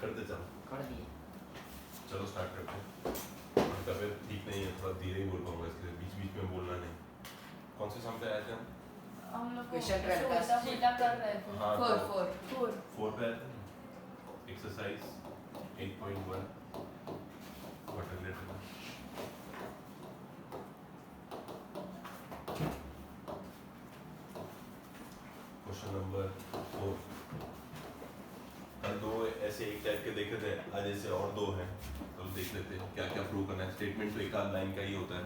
करते चलो। कर दिए। चलो स्टार्ट करते हैं। तबीयत ठीक नहीं है, थोड़ा धीरे ही बोल पाऊंगा, इसलिए बीच बीच में बोलना नहीं। कौन से सम पे आए थे हम लोग क्वेश्चन ट्वेल्व का उल्टा कर रहे थे। हाँ, फोर पे आए थे। Exercise 8.1 water related. Question number 4। कल दो ऐसे एक टाइप के देखे थे, आज ऐसे और दो हैं, तो देख लेते हैं क्या क्या प्रूव करना है। स्टेटमेंट तो एक आध लाइन का ही होता है।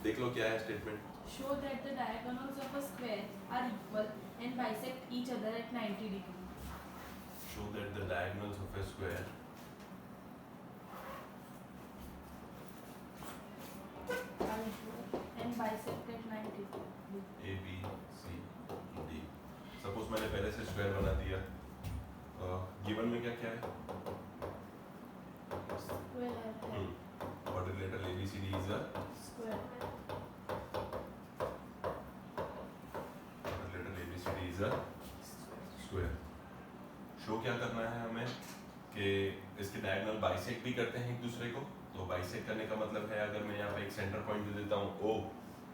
देख लो क्या है statement. Show that the diagonals of a square are equal and bisect each other at 90 degrees. Show that the diagonals of a square Are equal and bisect at 90 degrees. A B C D। Suppose मैंने पहले से square बना दिया। Given में क्या क्या है? Square. Order letter A B C D is a Square. order letter A B C D is a square। Show क्या करना है हमें कि इसके डायगोनल बाइसेक्ट भी करते हैं एक दूसरे को। तो बाइसेक्ट करने का मतलब है, अगर मैं यहाँ पे एक सेंटर पॉइंट दे देता हूँ O,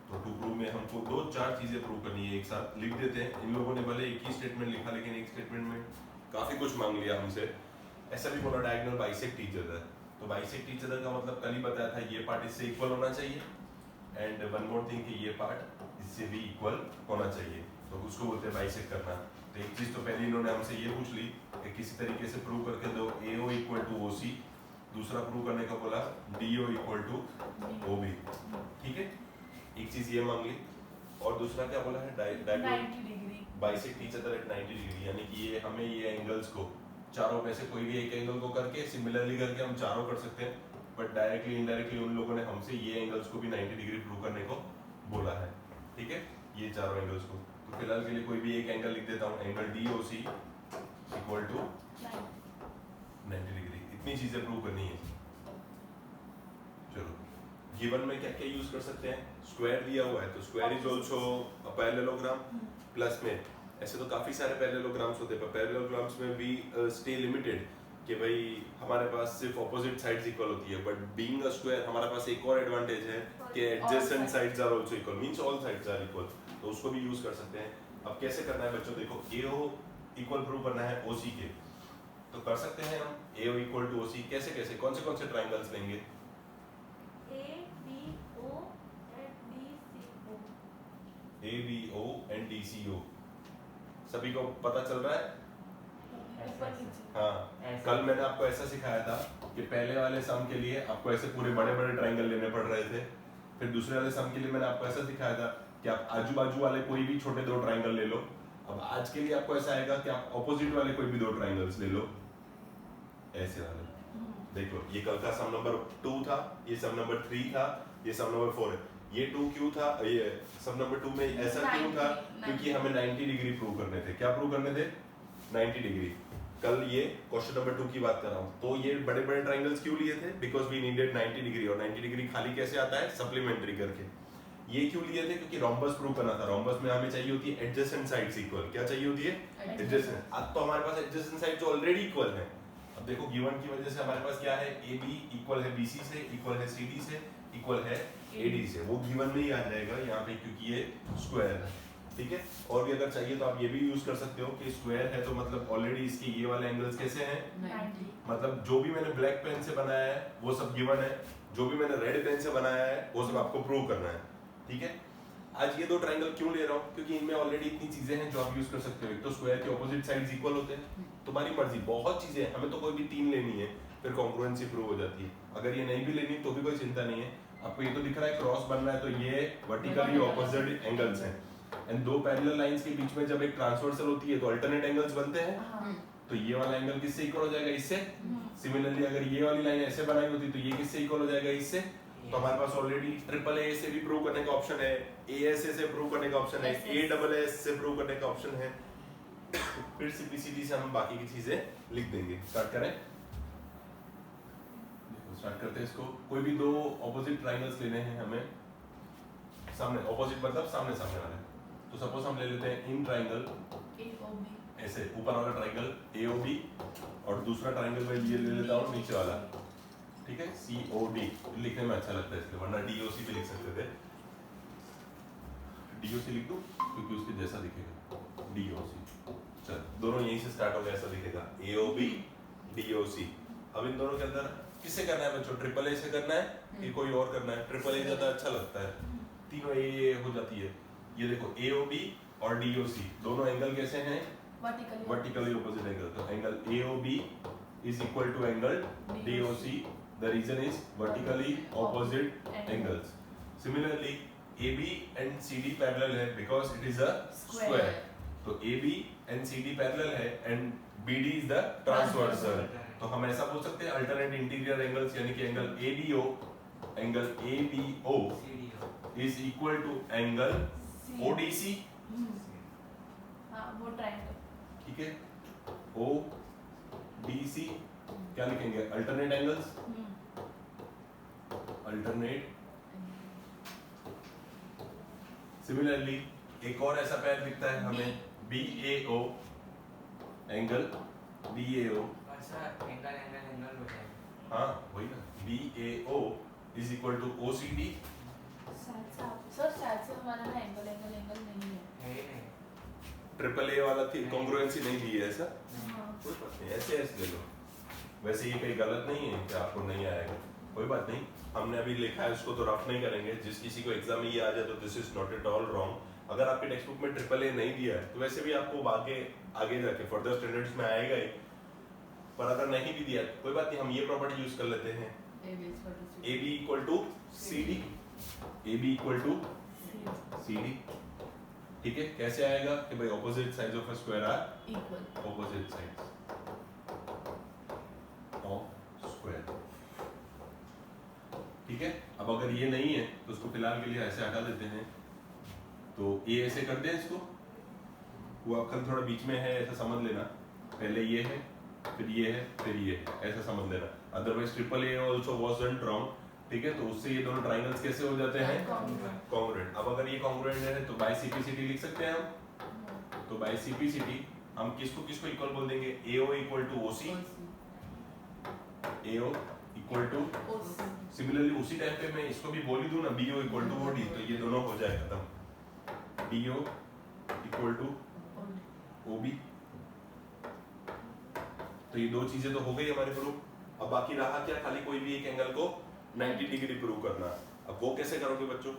तो टू प्रूव में हमको दो चार चीजें प्रूव करनी है, एक साथ लिख देते हैं। इन लोगों ने भले एक ही स्टेटमेंट लिखा, लेकिन एक स्टेटमेंट में काफी कुछ मांग लिया हमसे। ऐसा भी बोला डायगोनल बाइसेक्ट ईच अदर। तो बाइसेक्ट ईच अदर का मतलब कल ही बताया था, ये पार्ट इससे इक्वल होना चाहिए, एंड वन मोर थिंग कि ये पार्ट इससे भी इक्वल होना चाहिए, तो उसको बोलते हैं बाइसेक्ट करना। तो एक चीज तो पहले इन्होंने हमसे ये पूछ ली कि किसी तरीके से प्रूव करके दो AO इक्वल टू OC। दूसरा प्रूव करने का बोला DO इक्वल टू OB। ठीक है, एक चीज ये मांग ली, और दूसरा क्या बोला है? 90 degree. Bisect each other at 90 degree, यानी कि ये हमें ये एंगल्स को चारों में से कोई भी एक एंगल को करके सिमिलरली करके हम चारों कर सकते हैं, बट डायरेक्टली इनडायरेक्टली उन लोगों ने हमसे ये एंगल्स को भी 90 डिग्री प्रूव करने को बोला है। ठीक है, ये चारों एंगल्स को। तो फिलहाल के लिए कोई भी एक एंगल लिख देता हूँ, angle DOC equal to 90 degree. इतनी चीजें प्रूव करनी है। चलो, गिवन में क्या क्या यूज कर सकते हैं? स्क्वायर दिया हुआ है तो square is also a parallelogram. Plus में ऐसे तो काफी सारे पैरेललोग्राम्स होते हैं, पर पैरेललोग्राम्स में भी स्टे लिमिटेड कि भाई हमारे पास सिर्फ ऑपोजिट साइड्स इक्वल होती है, बट बीइंग अ स्क्वायर हमारे पास एक और एडवांटेज है कि adjacent sides are also equal, means all sides are equal, तो उसको भी यूज कर सकते हैं। अब कैसे करना है बच्चों, देखो AO इक्वल प्रूव करना है OC के, तो कर सकते हैं हम AO इक्वल टू OC। कैसे कैसे, कौन से ट्रायंगल्स लेंगे? ABO and DCO। सभी को पता चल रहा है? हाँ, कल मैंने आपको ऐसा सिखाया था कि पहले वाले सम के लिए आपको ऐसे पूरे बड़े बड़े ट्रायंगल लेने पड़ रहे थे, फिर दूसरे वाले सम के लिए मैंने आपको ऐसा सिखाया था कि आप आजू बाजू वाले कोई भी छोटे दो ट्रायंगल ले लो। अब आज के लिए आपको ऐसा आएगा कि आप ऑपोजिट वाले कोई भी दो ट्रायंगल्स ले लो, ऐसे वाले। देख लो, ये कल का सम नंबर 2 था, ये सम नंबर 3 था, ये सम नंबर 4 है। ये 2 क्यों था? ये सम नंबर 2 में ऐसा क्यों था? क्योंकि हमें 90 डिग्री प्रूव करने थे। क्या प्रूव करने थे? 90 डिग्री। कल ये क्वेश्चन नंबर 2 की बात कर रहा हूँ, तो ये बड़े बड़े ट्रायंगल्स क्यों लिए थे? बिकॉज वी नीडेड 90 डिग्री, और 90 डिग्री खाली कैसे आता है? सप्लीमेंट्री करके। ये क्यों लिए थे? क्योंकि रोम्बस प्रूव करना था। रोम्बस में हमें चाहिए होती है एडजेसेंट साइड्स इक्वल। क्या चाहिए होती है? एडजेसेंट। अब तो हमारे पास एडजेसेंट साइड्स ऑलरेडी इक्वल है। अब देखो, गिवन की वजह से हमारे पास क्या है? AB इक्वल है BC से, इक्वल है CD से, इक्वल है AD से। वो गिवन में ही आ जाएगा यहाँ पे, क्योंकि ये स्क्वायर है। ठीक है, और भी अगर चाहिए तो आप ये भी यूज कर सकते हो कि स्क्वायर है तो मतलब ऑलरेडी इसके ये वाले एंगल्स कैसे हैं? 90। मतलब जो भी मैंने ब्लैक पेन से बनाया है वो सब गिवन है, जो भी मैंने रेड पेन से बनाया है वो सब आपको प्रूव करना है। ठीक है, आज ये दो ट्रायंगल क्यों ले रहा हूँ? क्योंकि इनमें ऑलरेडी इतनी चीजें हैं जो आप यूज कर सकते हो। एक तो स्क्वायर के ऑपोजिट साइड्स इक्वल होते हैं, तुम्हारी मर्जी, बहुत चीजें हैं, हमें तो कोई भी 3 लेनी है, फिर कॉन्ग्रुएंसी प्रूव हो जाती है। अगर ये नहीं भी लेनी तो भी कोई चिंता नहीं है। आपको ये तो दिख रहा है क्रॉस बन रहा है, तो ये वर्टिकली ऑपोजिट एंगल्स हैं, एंड दो पैरेलल लाइंस के बीच में जब एक ट्रांसवर्सल होती है तो अल्टरनेट एंगल्स बनते हैं। तो ये वाला एंगल किससे इक्वल हो जाएगा? इससे। सिमिलरली अगर ये वाली लाइन ऐसे बनाई होती तो ये किससे इक्वल हो जाएगा? इससे। तो हमारे पास ऑलरेडी AAA से भी प्रूव करने का ऑप्शन है, ASA से प्रूव करने का ऑप्शन है, ASS से प्रूव करने का ऑप्शन है। फिर CPCD से हम बाकी की चीजें लिख देंगे। स्टार्ट करें, स्टार्ट करते हैं इसको। कोई भी दो ऑपोजिट ट्रायंगल्स लेने हैं हमें, सामने ऑपोजिट मतलब सामने सामने वाले। तो सपोज हम ले लेते हैं इन ट्रायंगल ऐसे ऊपर वाला ट्राइंगल AOB और दूसरा ट्राइंगल मैं ये ले लेता हूँ नीचे वाला, ठीक है, COD लिखने में अच्छा लगता है इसलिए, वरना DOC भी लिख सकते थे, DOC लिख दूँ क्योंकि उसके जैसा दिखेगा, DOC। चल दोनों यहीं से स्टार्ट हो गया, ऐसा दिखेगा AOB DOC। अब इन दोनों के अंदर किससे करना है बच्चों, ट्रिपल ए से करना है कि कोई और करना है? ट्रिपल ए ज्यादा अच्छा लगता है, तीनों ए हो जाती है। ये देखो AOB और DOC दोनों एंगल कैसे हैं? Vertically opposite angle. तो angle AOB is equal to angle DOC. The reason is vertically opposite angles. Similarly, AB and CD parallel है because it is a square. तो AB and CD parallel है and BD is the transversal. तो हम ऐसा बोल सकते हैं alternate interior angles, यानी कि angle ABO is equal to angle ODC. हाँ वो ट्रायंगल, ठीक है, ODC क्या लिखेंगे? Alternate angles, alternate. सिमिलरली एक और ऐसा पैर दिखता है हमें BAO, एंगल BAO, हाँ वही ना, BAO is equal to OCD। Sir शायद से हमारा ना एंगल नहीं है। ट्रिपल ए वाला थी कॉन्ग्रुएंसी नहीं दी है ऐसा, हाँ। कोई बात नहीं, ऐसे ऐसे ले लो। वैसे ये कहीं गलत नहीं है कि आपको नहीं आएगा, कोई बात नहीं, हमने अभी लिखा है उसको तो रफ नहीं करेंगे। जिस किसी को एग्जाम में ये आ जाए तो this is not at all wrong. अगर आपके टेक्स्ट बुक में ट्रिपल ए नहीं दिया है तो वैसे भी आपको आगे जाके फर्दर स्टैंडर्ड्स में आएगा ही, पर अगर नहीं भी दिया कोई बात नहीं, हम ये प्रॉपर्टी यूज कर लेते हैं, AB equal to CD, AB equal to CD। ठीक है, कैसे आएगा कि भाई opposite sides of a square are equal, opposite sides of square. ठीक है, अब अगर ये नहीं है तो उसको फिलहाल के लिए ऐसे हटा देते हैं। तो ये ऐसे कर दें इसको, वो अक्षर थोड़ा बीच में है ऐसा समझ लेना, पहले ये है फिर ये है फिर ये है ऐसा समझ लेना, otherwise triple A also wasn't wrong. ठीक है, तो उससे ये दोनों ट्रायंगल्स कैसे हो जाते हैं? कॉन्ग्रुएंट। अब अगर ये कॉन्ग्रुएंट है तो बाय CPCT लिख सकते हैं हम। तो बाय CPCT हम किसको किसको इक्वल बोल देंगे? AO equal to OC, AO equal to, similarly उसी टाइम पे मैं इसको भी बोल ही दूं ना, BO इक्वल टू OD, तो ये दोनों हो जाए खत्म। BO इक्वल टू OB, तो ये दो चीजें तो हो गई हमारे प्रूफ। अब बाकी रहा क्या? खाली कोई भी एक एंगल को 90 डिग्री प्रूव करना। अब वो कैसे करोगे बच्चों?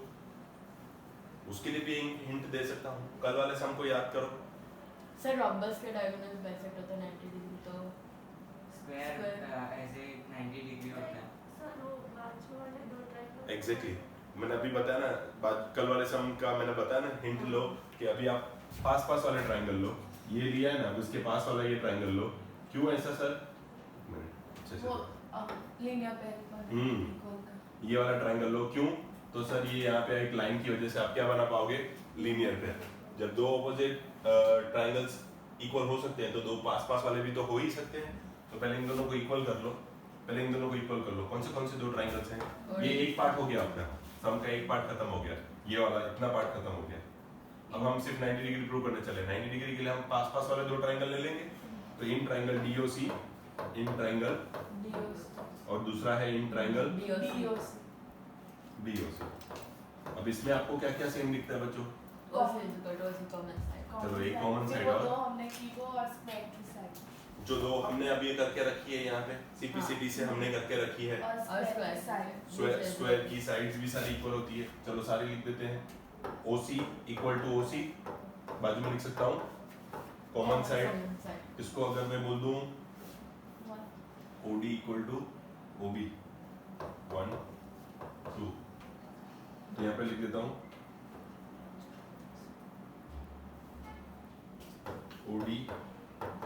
उसके लिए भी हिंट दे सकता हूँ, कल वाले सम को याद करो। सर रॉम्बस के डायगोनल बाइसेक्ट होता है 90 डिग्री, तो स्क्वायर ऐसे 90 डिग्री होता है। सर वो बाजू वाले दो ट्रायंगल एग्जैक्टली, मैंने अभी बताया ना, कल वाले सम का मैंने बताया ना, हिंट लो कि अभी आप पास पास वाले ट्रायंगल लो, ये लिया है ना, अब उसके पास वाला ये ट्रायंगल लो। क्यों ऐसा सर? अच्छे से वो लीनियर पेयर पर ये वाला ट्रायंगल लो, क्यों? तो सर ये यहाँ पे एक लाइन की वजह से आप क्या बना पाओगे? Linear pair. जब दो ऑपोजिट ट्रायंगल्स इक्वल हो सकते हैं तो दो पास पास वाले भी तो हो ही सकते हैं। तो पहले इन दोनों को इक्वल कर लो, पहले इन दोनों को इक्वल कर लो। कौन से दो ट्रायंगल्स हैं? ये एक पार्ट हो गया आपका, सम का एक पार्ट खत्म हो गया, ये वाला इतना पार्ट खत्म हो गया। अब हम सिर्फ 90 डिग्री प्रूव करने चले। 90 डिग्री के लिए हम पास पास वाले दो ट्रायंगल ले लेंगे। तो in triangle DOC, in triangle और दूसरा है इन ट्रायंगल BOC। अब इसमें आपको क्या क्या सेम दिखता है बच्चों? चलो एक कॉमन साइड और, हमने की वो और स्क्वायर की साइड, जो दो हमने अभी करके रखी है यहाँ पे CPCT से हमने करके रखी है। और स्क्वायर की साइड, स्क्वायर की साइड्स भी सारी इक्वल होती है। चलो सारी लिख देते हैं। OC इक्वल टू OC, बाजू में लिख सकता हूँ कॉमन साइड। इसको अगर मैं बोल दूँ OD इक्वल टू OB 1 2, तो यहाँ पे लिख देता हूँ OD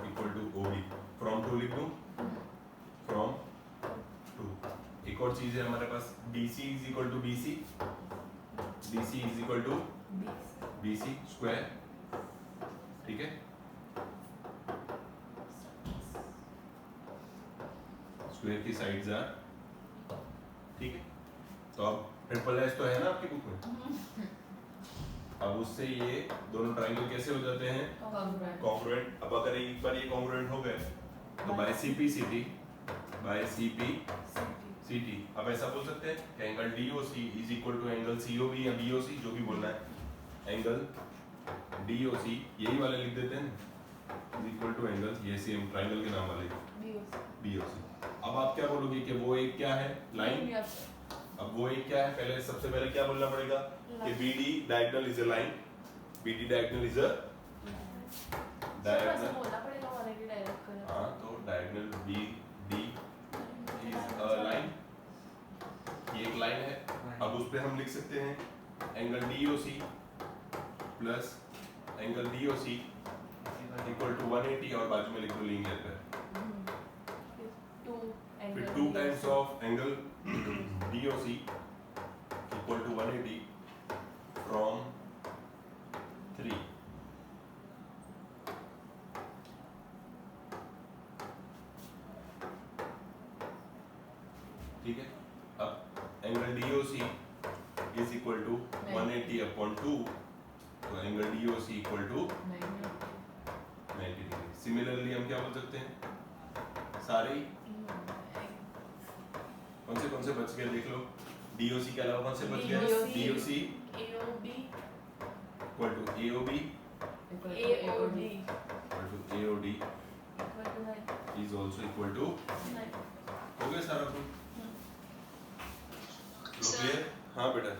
equal to OB, from two लिख दूँ, फ्रॉम टू। एक और चीज है हमारे पास, BC is equal to BC, BC is equal to BC square. ठीक है, स्क्वायर की साइड्स आर, ठीक है। तो अब ट्रिपल एस तो है ना आपकी बुक में? अब उससे ये दोनों ट्राइंगल कैसे हो जाते हैं? कॉन्ग्रुएंट। अब अगर एक बार ये कॉन्ग्रुएंट हो गए तो बाय सीपी सीटी अब ऐसा बोल सकते हैं कि angle DOC is equal to angle COB या बीओसी, जो भी बोलना है। एंगल डीओसी यही वाले लिख देते हैं इज इक्वल टू एंगल, ये सेम ट्राइंगल के नाम वाले बीओसी। अब आप क्या बोलोगे कि वो एक क्या है? लाइन। अब वो एक क्या है? पहले सबसे पहले क्या बोलना पड़ेगा कि BD diagonal is a line, BD diagonal is a diagonal. बोलना पड़ेगा ऑलरेडी डायरेक्ट कर। हां, तो diagonal BD is a line, ये एक लाइन है। अब उस पे हम लिख सकते हैं angle DOC plus angle DOC equal to 180 और बाजू में लिख दो लीनियर पे। फिर 2 times of angle DOC equal to 180 from 3। ठीक है। अब angle DOC is equal to 180 upon 2, तो angle DOC equal to 90 degree. Similarly हम क्या बोल सकते हैं? सारे कौन से बच गए देख लो। DOC के अलावा कौन से बच गए? DOC AOB equal to AOB AOD equal to AOD is also equal to, हो गया सारा कुछ? क्लियर? हाँ बेटा।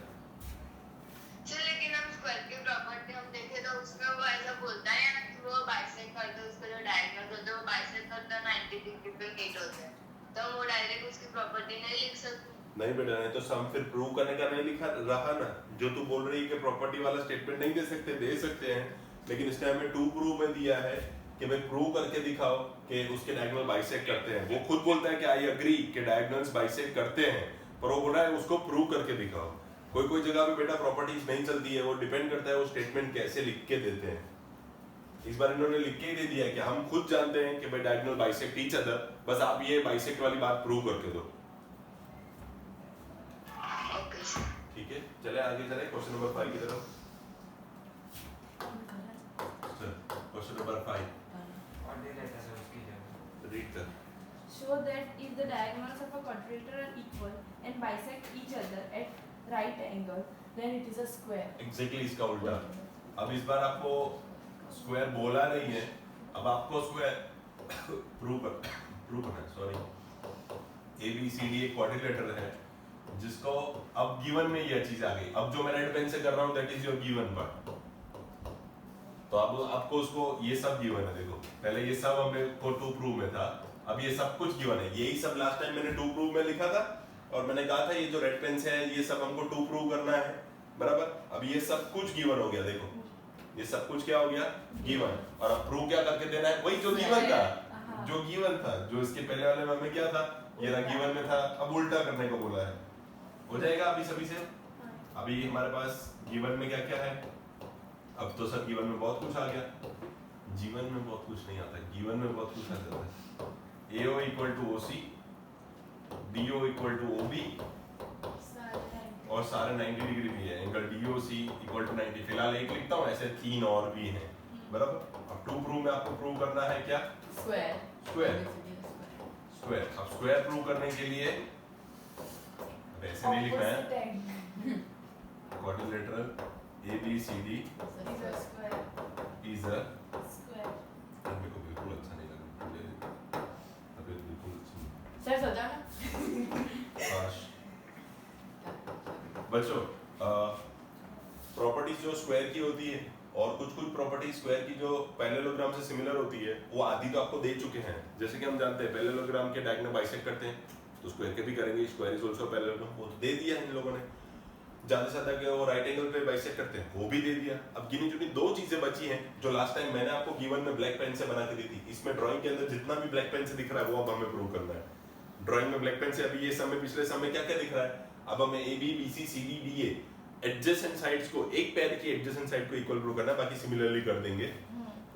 लेकिन हम स्क्वायर की प्रॉपर्टी हम देखें तो उसमें वो ऐसा बोलता है ना कि वो बाइसेक्ट करते हैं, उसका जो डायगोनल होता है वो बाइसेक्ट करता है 90 डिग्री पे मीट होते हैं, तो वो डायरेक्ट उसकी प्रॉपर्टी नहीं लिख सकते। नहीं बेटा, नहीं तो सम फिर प्रूव करने का नहीं लिखा रहा ना। जो तू बोल रही है कि प्रॉपर्टी वाला स्टेटमेंट नहीं दे सकते, दे सकते हैं, लेकिन इसने हमें टू प्रूव में दिया है कि भाई प्रूव करके दिखाओ कि उसके डायगोनल बाइसेक्ट करते हैं। वो खुद बोलता है कि आई एग्री कि डायगोनल्स बाइसेक्ट करते हैं, पर वो बोल रहा है उसको प्रूव करके दिखाओ। कोई कोई जगह पे बेटा प्रॉपर्टीज नहीं चलती है, वो डिपेंड करता है वो स्टेटमेंट कैसे लिख के देते हैं। इस बार इन्होंने लिख के ही दे दिया है कि हम खुद जानते हैं कि भाई डायगोनल बाइसेक्ट ईच अदर, बस आप ये बाइसेक्ट वाली बात प्रूव करके दो। ठीक है, चले आगे चले क्वेश्चन नंबर 5 की तरफ। क्वेश्चन नंबर 5 और दे देता है उसकी जगह। रीड कर। Show that if the diagonals of a quadrilateral are equal and bisect each other at right angle, then it is a square. Exactly इसका उल्टा। अब इस बार आपको स्क्वायर बोला नहीं है, अब आपको स्क्वायर प्रूव करना है। सॉरी, ABCD एक क्वाड्रिलेटरल है जिसको अब गिवन में ये चीज आ गई। अब जो मैं रेड पेन से कर रहा हूँ that is your given part. तो अब आपको उसको ये सब गिवन है। देखो पहले ये सब हमें को टू प्रूव में था, अब ये सब कुछ गिवन है। यही सब लास्ट टाइम मैंने टू प्रूव में लिखा था और मैंने कहा था ये जो रेड पेन से है ये सब हमको टू प्रूव करना है, बराबर। अब ये सब कुछ गिवन हो गया। देखो ये सब कुछ क्या हो गया? गिवन। और अब प्रूव क्या करके देना है? वही जो गिवन था, जो गिवन था, जो इसके पहले वाले में हमें क्या था, ये ना गिवन में था, अब उल्टा करने को बोला है। हो जाएगा अभी सभी से। अभी हमारे पास गिवन में क्या क्या है? अब तो सर गिवन में बहुत कुछ आ गया। जीवन में बहुत कुछ नहीं आता, गिवन में बहुत कुछ आ जाता है। AO equal to OC, DO equal to OB और सारे 90 डिग्री भी है। Angle DOC equal to 90। फिलहाल एक लिखता हूँ, ऐसे 3 और भी हैं, बराबर। अब टू प्रूव में आपको प्रूव करना है क्या? Square. स्क्वायर। स्क्वायर। अब स्क्वायर प्रूव करने के लिए वैसे नहीं लिखना है। Quadrilateral ABCD Is a square. Is a, Square. मेरे को बिल्कुल अच्छा नहीं लगा। अबे बिल्कुल अच्छा नहीं। सर सजा ना। काश। बच्चों, प्रॉपर्टीज जो स्क्वायर की होती है और कुछ कुछ प्रॉपर्टीज स्क्वायर की जो पैरेललोग्राम से सिमिलर होती है, वो आधी तो आपको दे चुके हैं। जैसे कि हम जानते हैं पैरेललोग्राम के डायगोनल बाइसेक्ट करते हैं, तो स्क्वायर के भी करेंगे। स्क्वायर इज आल्सो पैरेललोग्राम, वो दे दिया इन लोगों ने। ज्यादा से ज्यादा के वो राइट एंगल पे बाइसेक्ट करते हैं, वो भी दे दिया। अब गिनी चुनी दो चीजें बची हैं जो लास्ट टाइम मैंने आपको गिवन में ब्लैक पेन से बना के दी थी। इसमें ड्राइंग के अंदर जितना भी ब्लैक पेन से दिख रहा है वो अब हमें प्रूव करना है। ड्राइंग में ब्लैक पेन से अभी ये समय पिछले समय क्या क्या दिख रहा है, अब हमें AB BC CD DA adjacent sides को, एक पैर की एडजेसेंट साइड को इक्वल प्रूव करना है, बाकी सिमिलरली कर देंगे।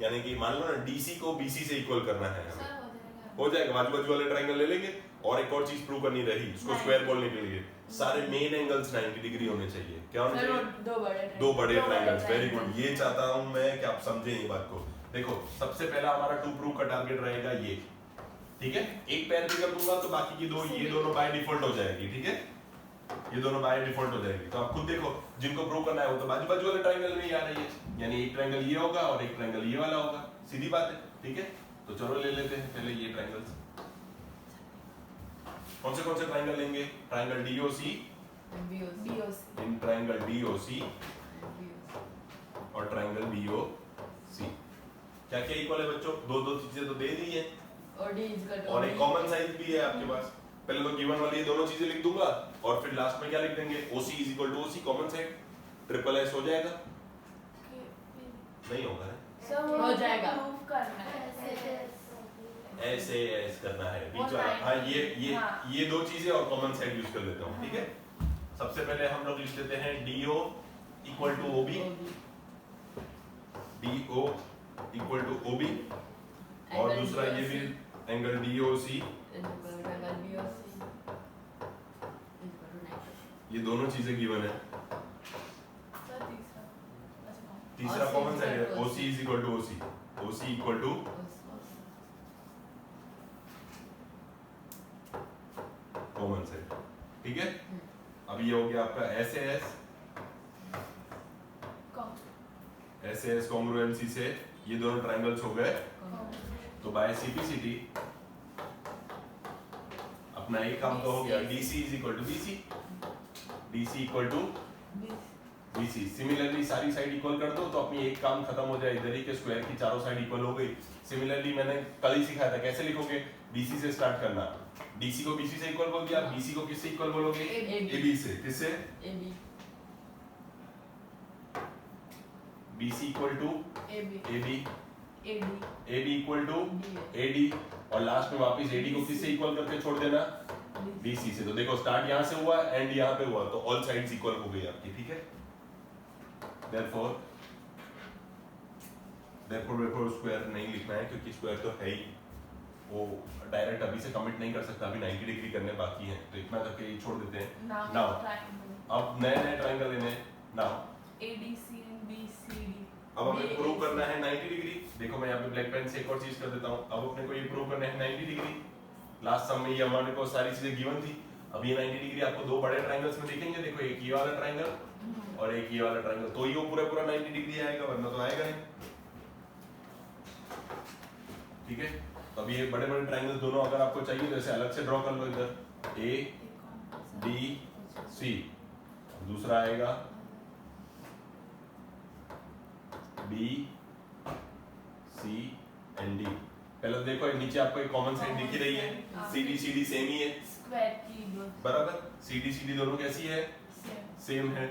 यानी कि मान लो ना DC को BC से इक्वल करना है हमें। सर हो जाएगा। हो जाएगा, बाजू बाजू वाले ट्रायंगल ले लेंगे। और एक और चीज प्रूव करनी रही, उसको स्क्वायर बोलने के लिए सारे मेन एंगल्स 90 डिग्री होने चाहिए। क्या होने सर, चाहिए? दो दो बड़े ट्रायंगल्स। Very good, triangles। ये चाहता हूं मैं कि आप समझें ये बात को। देखो सबसे पहला हमारा टू प्रूव का टारगेट रहेगा ये, ठीक है। एक पैर भी कर दूंगा तो बाकी की दो, ये दोनों बाय डिफॉल्ट हो जाएगी, ठीक है। ये दोनों बाय डिफॉल्ट हो जाएगी। तो आप खुद देखो, जिनको प्रूव करना है वो तो बाजू बाजू वाले ट्रायंगल में ही आ रही है, यानी एक ट्रायंगल ये होगा और एक ट्रायंगल ये वाला होगा, सीधी बात है, ठीक है। तो चलो ले लेते हैं पहले ये ट्रायंगल्स। कौन से ट्रायंगल लेंगे? Triangle DOC, in triangle DOC और ट्रायंगल बीओसी। क्या क्या इक्वल है बच्चों? दो चीजें तो दे दी है और एक कॉमन साइड भी है आपके पास। पहले तो गिवन वाली ये दोनों चीजें लिख दूंगा और फिर लास्ट में क्या लिख देंगे? OC is equal to OC common side, triple S हो जाएगा। नहीं होगा ना? सर हो जाएगा। प्रूव करना है ऐसे ऐसे करना है बीच वाला। हाँ ये दो चीजें और कॉमन साइड यूज कर लेता हूँ, ठीक है। सबसे पहले हम लोग लिख देते हैं DO equal to OB, DO equal to OB और दूसरा ये भी एंगल DOC। ये दोनों चीजें गिवन है। सर तीसरा कॉमन साइड है OC is equal to OC, OC equal to common side, ठीक है। अब ये हो गया आपका SAS कॉन्ग्रुएंसी से ये दोनों ट्रायंगल्स हो गए। तो बाय सिंप्लिसिटी अपना एक काम तो हो गया, DC is equal to BC, DC equal to BC। Similarly सारी साइड इक्वल कर दो तो अपनी एक काम खत्म हो जाए, इधर ही के स्क्वायर की चारों साइड इक्वल हो गई। सिमिलरली मैंने कल ही सिखाया था कैसे लिखोगे, BC से स्टार्ट करना। DC को BC से इक्वल बोल दिया, BC को किससे इक्वल बोलोगे? AB से। किससे? BC equal to AB, AB equal to AD और लास्ट में वापस AD को किससे इक्वल करके छोड़ देना? BC से। तो देखो स्टार्ट यहाँ से हुआ, एंड यहाँ पे हुआ, तो ऑल साइड्स इक्वल हो गई आपकी, ठीक है। therefore स्क्वायर नहीं लिखना है क्योंकि स्क्वायर तो है ही, वो डायरेक्ट अभी से कमिट नहीं कर सकता, अभी 90 डिग्री करने बाकी है, तो इतना करके ये छोड़ देते हैं। नाउ अब नए ट्रायंगल लेने हैं। Now ADC and BCD। अब हमें प्रूव करना है 90 डिग्री। देखो मैं यहाँ पे ब्लैक पेन से एक और चीज कर देता हूँ। अब अपने को ये प्रूव करना है 90 डिग्री। लास्ट सम में ये हमारे को सारी चीजें गिवन थी। अब ये 90 डिग्री आपको दो बड़े ट्रायंगल्स में दिखेंगे। देखो एक ये वाला ट्रायंगल और एक ये वाला ट्रायंगल, तो ये पूरा 90 डिग्री आएगा, वरना तो आएगा नहीं, ठीक है। तो अब ये बड़े ट्रायंगल्स दोनों अगर आपको चाहिए तो ऐसे अलग से ड्रॉ कर लो। इधर ABC, दूसरा आएगा BC and D। पहले तो देखो नीचे आपको एक कॉमन साइड दिख ही रही है, CD सेम ही है, स्क्वायर की बराबर। CD दोनों कैसी है? सेम है।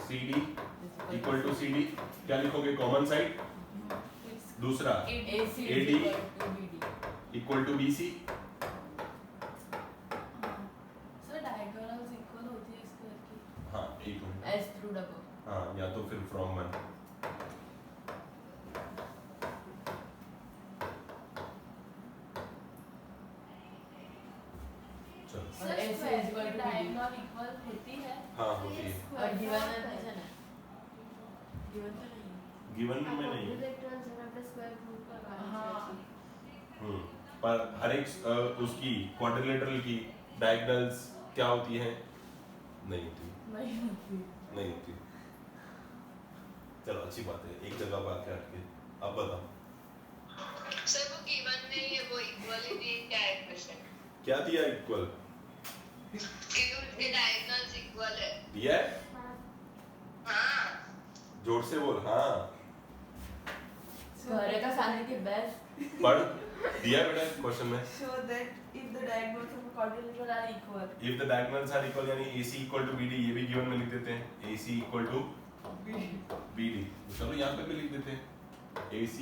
CD इक्वल टू CD, क्या लिखोगे? Common side. दूसरा AD equal to BC। Sir diagonals equal होती है स्क्वायर की। हाँ एक मिनट, S through double। हाँ या तो फिर from 1। Sir S is square equal की to BD। डायगोनल इक्वल होती है। हाँ होती है। और गिवन है कैसे ना? गिवन तो नहीं है। गिवन में नहीं है। हाँ पर हर एक उसकी क्वाड्रिलेटरल की डायगोनल्स क्या होती हैं? नहीं होती, नहीं होती। नहीं होती। चलो अच्छी बात है, एक जगह बात काट के। अब बताओ सर वो गिवन नहीं है, वो इक्वलिटी क्या है क्वेश्चन? क्या दिया इक्वल? कि उसके डायगोनल्स इक्वल है। दिया है? हाँ जोर से बोल। हाँ घरे का सामने के बेस्ट। पढ़ दिया बेटा क्वेश्चन में। Show that if the diagonals of a quadrilateral are equal. If the diagonals are equal यानी AC equal to BD, ये भी गिवन में लिख देते हैं। AC equal to BD। चलो यहाँ पे भी लिख देते हैं AC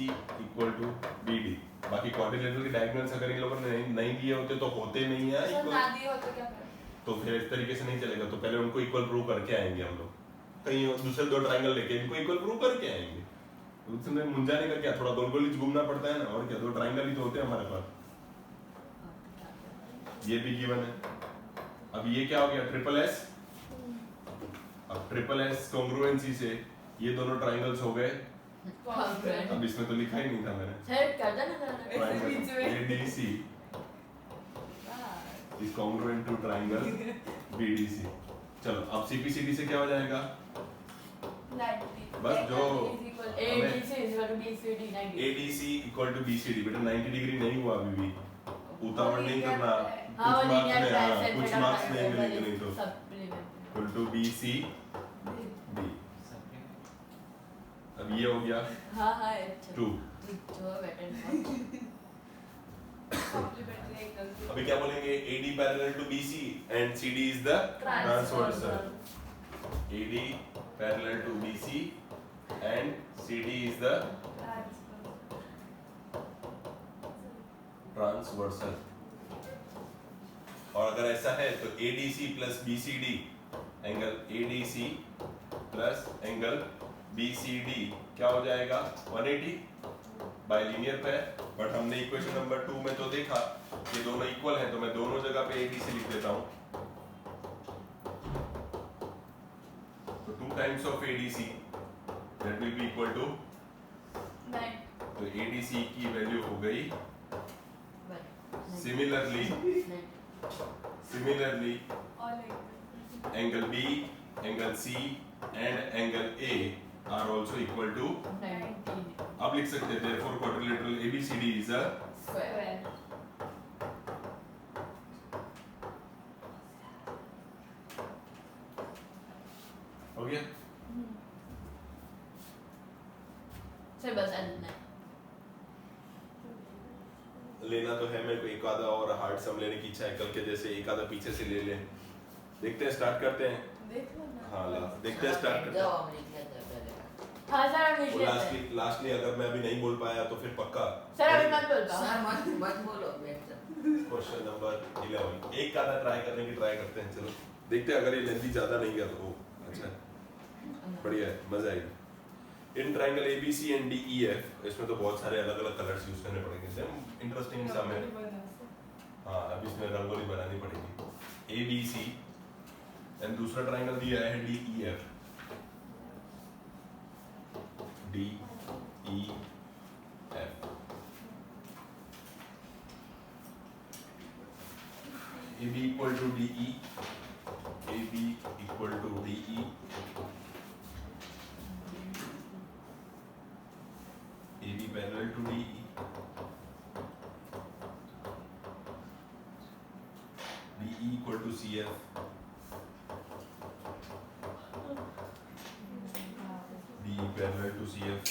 equal to BD। बाकी क्वाड्रिलेटरल के डायगोनल्स अगर इन लोगों ने नहीं दिए होते तो होते नहीं है सर equal। ना दिए हो तो क्या करें? तो फिर इस तरीके से नहीं चलेगा, तो पहले उनको इक्वल प्रूव करके आएंगे हम लोग। कहीं दूसरे दो ट्रायंगल लेके इनको इक्वल प्रूव करके आएंगे। उसमें मुंजाने का क्या, थोड़ा गोल गोल ही घूमना पड़ता है ना, और क्या, दो ट्रायंगल ही तो होते हैं हमारे पास। ये भी गिवन है। अब ये क्या हो गया, ट्रिपल एस। अब ट्रिपल एस कॉन्ग्रुएंसी से ये दोनों ट्रायंगल्स हो गए। Congruent. अब इसमें तो लिखा ही नहीं था मैंने, सर कर देना जरा। बीच में। ADC is congruent to triangle BDC। चलो अब CPCD से क्या हो जाएगा, 90 बस जो ADC is equal to BCD 90. ADC equal to BCD, बेटा 90 डिग्री नहीं हुआ अभी भी, उतावड़ नहीं करना, हाँ वो linear tricep कुछ setup मार्क्स है, नहीं मिलेंगे नहीं तो। supplement. equal to BCD। अब ये हो गया हाँ हाँ अच्छा 2। जो better Complementary angle to अभी क्या बोलेंगे, AD parallel to BC and CD is the transversal। AD parallel to BC and CD is the transversal। और अगर ऐसा है तो ADC plus BCD angle ADC plus angle BCD क्या हो जाएगा, 180 बाय लीनियर पेयर। बट हमने इक्वेशन नंबर 2 में तो देखा ये दोनों इक्वल हैं, तो मैं दोनों जगह पे ADC लिख देता हूँ। तो 2 times of ADC that will be equal to, 9 तो ADC की वैल्यू हो गई। but similarly all angle B, angle C and angle A are also equal to, 19 अब लिख सकते हैं therefore quadrilateral ABCD is a, square. square। हो गया। सर बस इतना लेना तो है मेरे को एक आधा और हार्ड सम लेने की इच्छा है, कल के जैसे एक आधा पीछे से ले लें। देखते हैं, स्टार्ट करते हैं। देख लो ना। हाँ ला देखते हैं, स्टार्ट करते जाओ हैं। हम लिख लेते हैं पहले। हाँ सर हम लिख वो लेते हैं। लास्टली अगर मैं अभी नहीं बोल पाया तो फिर पक्का सर अभी मत बोल पाओ। सर मत बोलो बेटा। क्वेश्चन नंबर 11 एक आधा ट्राई करने की ट्राई करते हैं। चलो देखते हैं, अगर ये लेंथी ज्यादा नहीं गया तो अच्छा बढ़िया है, मजा आएगा। In triangle ABC and DEF, इसमें तो बहुत सारे अलग अलग कलर्स यूज करने पड़ेंगे, सेम इंटरेस्टिंग सम है। हाँ अब इसमें रंगोली बनानी पड़ेगी। ABC एंड दूसरा ट्रायंगल दिया है DEF। DEF AB equal to DE, AB equal to DE, AB parallel to DE, DE equal to CF, DE parallel to CF,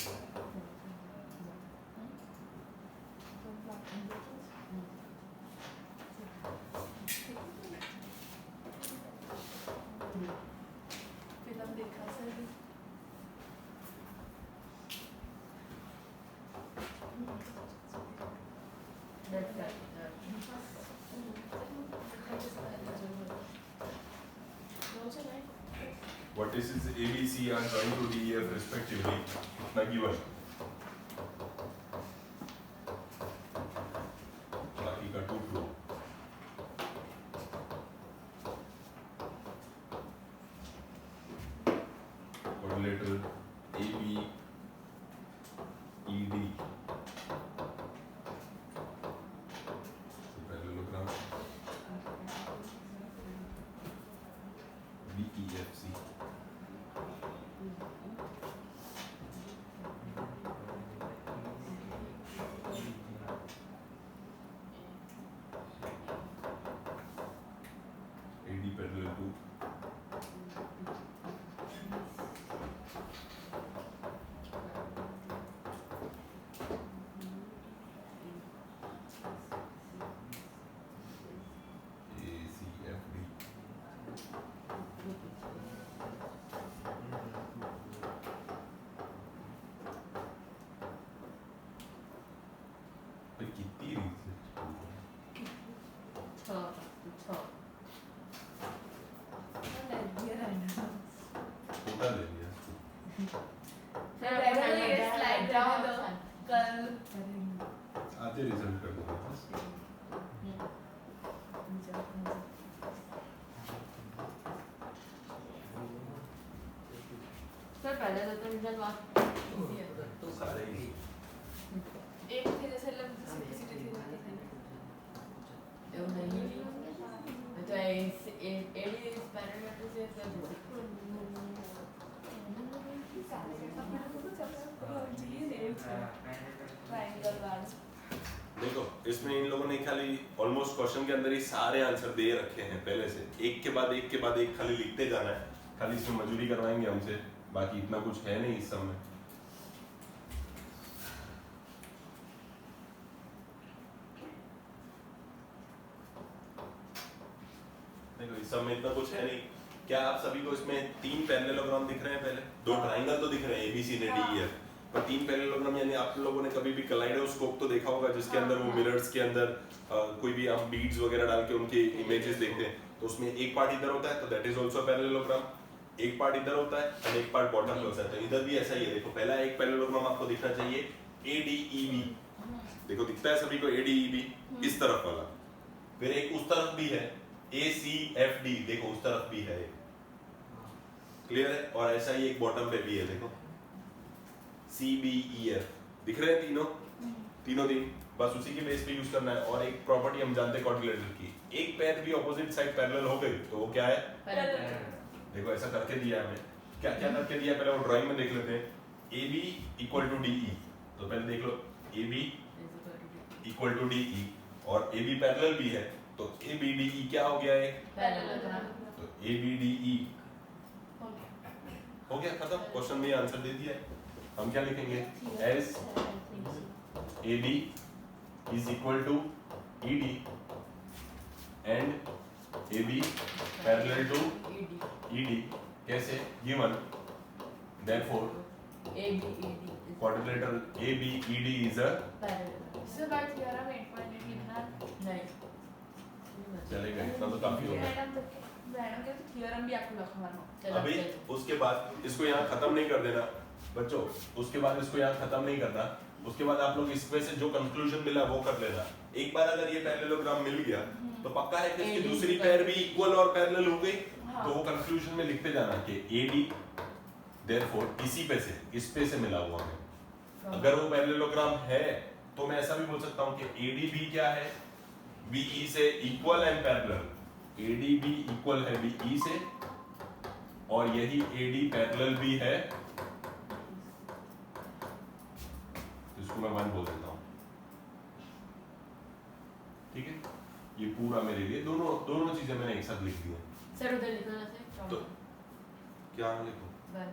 film देखा sir. That's right. what is ABC and join to DEF respectively, now given. बाकी का 2 true। quadrilateral AB ED, parallelogram BEFC, AD parallel to ACFD। भाई कितनी research की है। छह। Sir पहले तो रिजल्ट बात इजी है तो सारे ही। एक थे जैसे लग सिंपलिसिटी थी એવું નહીં તો એડી પેરામીટર से ट्रायंगल वाला देखो इसमें इन लोगों ने खाली ऑलमोस्ट क्वेश्चन के अंदर ही सारे आंसर दे रखे हैं पहले से, एक के बाद एक के बाद एक खाली लिखते जाना है, खाली इसमें मजदूरी करवाएंगे हमसे, बाकी इतना कुछ है नहीं इस सब में। देखो इस सब में इतना कुछ है नहीं। क्या आप सभी को इसमें 3 पैरेललोग्राम दिख रहे हैं? पहले 2 ट्रायंगल तो दिख रहे हैं, ABC ने DEF, पर 3 पैरेललोग्राम यानी आप लोगों ने कभी भी कलाइडोस्कोप तो देखा होगा जिसके अंदर वो मिरर्स के अंदर कोई भी आप बीड्स वगैरह डाल के उनके इमेजेस देखते हैं, तो उसमें एक पार्ट इधर होता है तो दैट इज आल्सो पैरेललोग्राम, एक पार्ट इधर होता है और एक पार्ट बॉटम पे होता है, तो इधर भी ऐसा ही है। देखो पहला एक पैरेललोग्राम आपको दिखना चाहिए ADEB, देखो दिखता है सभी को ADEB इस तरफ वाला, फिर एक उस तरफ भी है ACFD, देखो उस तरफ भी है, क्लियर है, और ऐसा ही एक बॉटम पे भी है, देखो CBEF, दिख रहे हैं तीनों दिन, बस उसी के बेस पे यूज करना है। और एक प्रॉपर्टी हम जानते हैं क्वाड्रिलेटरल की, एक पैर भी ऑपोजिट साइड पैरेलल हो गई तो वो क्या है, देखो ऐसा करके दिया है हमें, क्या क्या करके दिया है पहले वो ड्राइंग में देख लेते हैं। AB इक्वल टू DE, तो पहले देख लो AB इक्वल टू DE और AB पैरेलल भी है तो ABDE क्या हो गया है, तो ABDE हो गया, खत्म, क्वेश्चन में आंसर दे दिया है। हम क्या लिखेंगे, S AB is equal to ED and AB parallel to ED, कैसे, given therefore quadrilateral ABED is a इससे बात थ्योरम 8.8 लिखना नहीं चलेगा, इतना तो काफी होगा। मैडम के थ्योरम भी आपको लिखवाना। अभी उसके बाद इसको यहाँ खत्म नहीं कर देना बच्चों, उसके बाद इसको यहाँ खत्म नहीं करना, उसके बाद आप लोग इसमें से जो कंक्लूजन मिला वो कर लेना। एक बार अगर ये पैरेललोग्राम मिल गया तो पक्का है कि इसकी दूसरी पैर भी इक्वल और पैरेलल हो गई, तो वो कंक्लूजन में लिखते जाना कि AD देयरफॉर इसी पे से, इस पे से मिला हुआ है। अगर वो पैरेललोग्राम है तो मैं ऐसा भी बोल सकता हूँ कि AD भी क्या है, BE से इक्वल एंड पैरेलल, AD भी इक्वल है BE से और यही AD पैरेलल भी है, इसको मैं 1 बोल देता हूँ, ठीक है। ये पूरा मेरे लिए दोनों चीजें मैंने एक साथ लिख दी हैं। सर उधर लिखना है तो क्या लिखूं, वन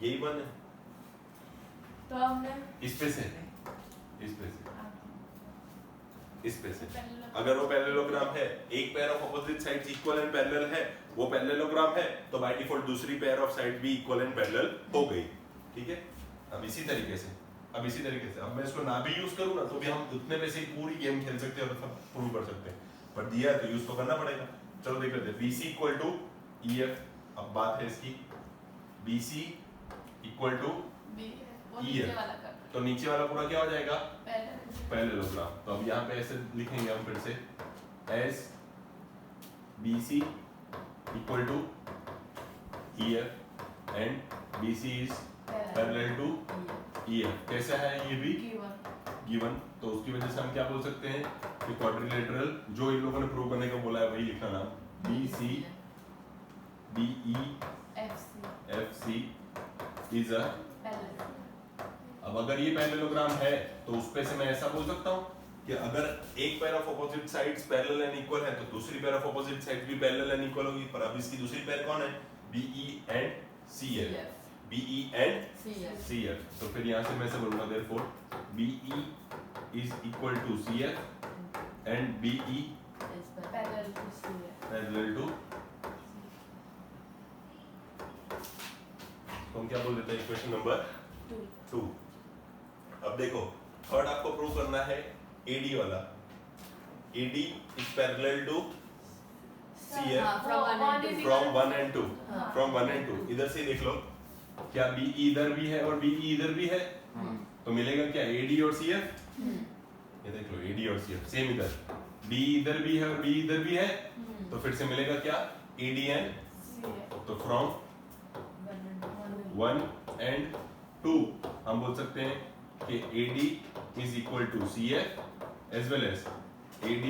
यही 1 है, तो हमने इस पे से इस पे से अगर वो पैरेललोग्राम है, एक pair of opposite sides equal and parallel है, वो पैरेललोग्राम है तो बाय डिफॉल्ट दूसरी पेयर ऑफ साइड भी इक्वल एंड पैरेलल हो गई, ठीक है। अब इसी तरीके से अब मैं इसको ना भी यूज करूं ना तो भी हम उतने में से ही पूरी गेम खेल सकते हैं और सब प्रूव कर सकते हैं, पर दिया है तो यूज तो करना पड़ेगा। चलो देख लेते हैं, BC इक्वल टू EF, अब बात है इसकी, BC इक्वल टू EF, तो नीचे वाला पूरा क्या हो जाएगा, पैरेललोग्राम। तो अब यहाँ पे ऐसे लिखेंगे हम फिर से, as BC equal to EF and BC is parallel to EF, कैसा है ये भी गिवन, तो उसकी वजह से हम क्या बोल सकते हैं कि क्वाड्रिलेटरल, जो इन लोगों ने प्रूव करने का बोला है वही लिखना नाम, BC DEFC इज अ, अब अगर ये पैरेललोग्राम है तो उस पे से मैं ऐसा बोल सकता हूँ कि अगर एक pair of opposite sides parallel and equal है तो दूसरी पेयर ऑफ ऑपोजिट साइड्स भी पैरेलल एंड इक्वल होगी, पर अब इसकी दूसरी पेयर कौन है, BE and CF, BE and CF, तो फिर यहाँ से मैं ऐसे बोलूंगा therefore BE is equal to CF and BE parallel to, तो हम क्या बोल देते हैं, इक्वेशन नंबर 2। अब देखो थर्ड आपको प्रूव करना है AD वाला, AD is parallel to CF from 1 and 2, from 1 and 2, इधर से देख लो क्या BE इधर भी है और BE इधर भी है, तो मिलेगा क्या AD और CF, ये देख लो AD और CF सेम, इधर BE इधर भी है और BE इधर भी है, तो फिर से मिलेगा क्या AD and, तो from 1 एंड 2 हम बोल सकते हैं कि AD is equal to CF as well as AD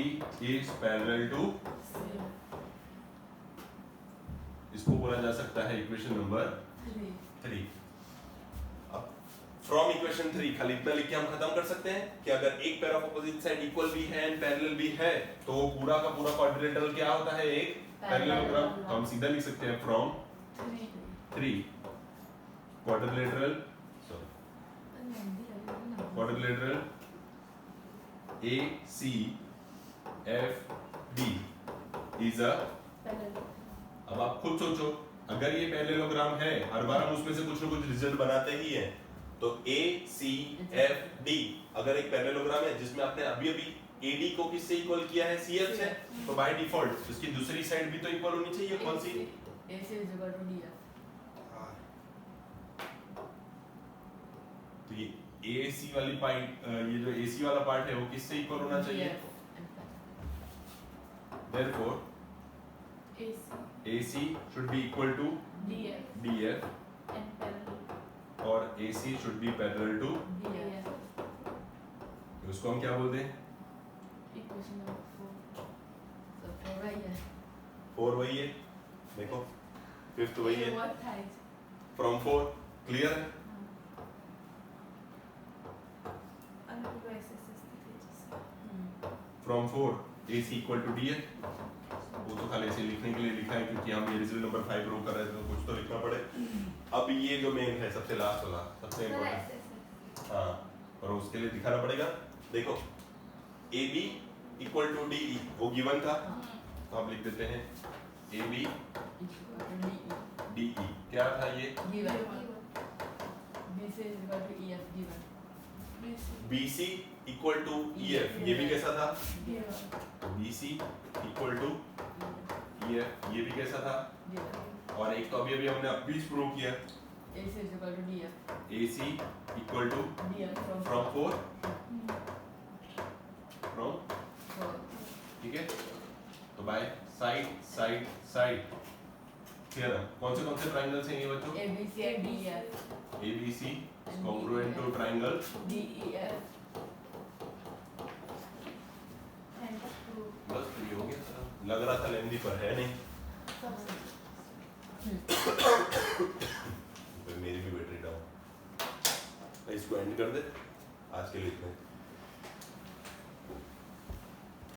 is parallel to, इसको बोला जा सकता है इक्वेशन नंबर 3। अब फ्रॉम इक्वेशन 3 खाली इतना लिख के हम खत्म कर सकते हैं कि अगर एक pair of opposite side equal भी है एंड पैरेलल भी है तो वो पूरा का पूरा क्वाड्रिलेटरल क्या होता है, एक पैरेललोग्राम। तो हम सीधा लिख सकते हैं from 3 quadrilateral ACFD is a, अब आप खुद सोचो अगर ये पैरेललोग्राम है हर बार हम उसमें से कुछ ना कुछ रिजल्ट बनाते ही हैं, तो ACFD अगर एक पैरेललोग्राम है जिसमें आपने अभी अभी AD को किससे इक्वल किया है, CF से, तो बाय डिफॉल्ट इसकी दूसरी साइड भी तो इक्वल होनी चाहिए। कौन सी? AC is equal to DF। तो ये AC वाली पार्ट, ये जो AC वाला पार्ट है वो किससे इक्वल होना चाहिए? Therefore AC should be equal to DF and parallel और AC should be parallel to, उसको हम क्या बोलते हैं? equation number 4। So 4 right है। 4 वही है, देखो 5th वही है, what था from 4 क्लियर है। From 4 AC equal to DF, वो तो खाली ऐसे लिखने के लिए लिखा है क्योंकि हम ये रिजल्ट नंबर 5 प्रूव कर रहे थे तो कुछ तो लिखना पड़े। अब ये जो मेन है सबसे लास्ट वाला सबसे इम्पोर्टेंट, हाँ, और उसके लिए दिखाना पड़ेगा। देखो AB इक्वल टू DE वो गिवन था, तो हम लिख देते हैं AB DE क्या था ये, BC is equal to EF given। BC equal to EF ये भी कैसा था, BC इक्वल टू EF ये भी कैसा था, और एक तो अभी अभी हमने अभी प्रूव किया AC is equal to DF। AC equal to DF फ्रॉम 4 फ्रॉम, 4। ठीक है। तो by side side side theorem कौन से ट्रायंगल्स हैं ये बच्चों? ABC DF ABC congruent to triangle DEF। बस ये हो गया। लग रहा था लेंदी पर है नहीं।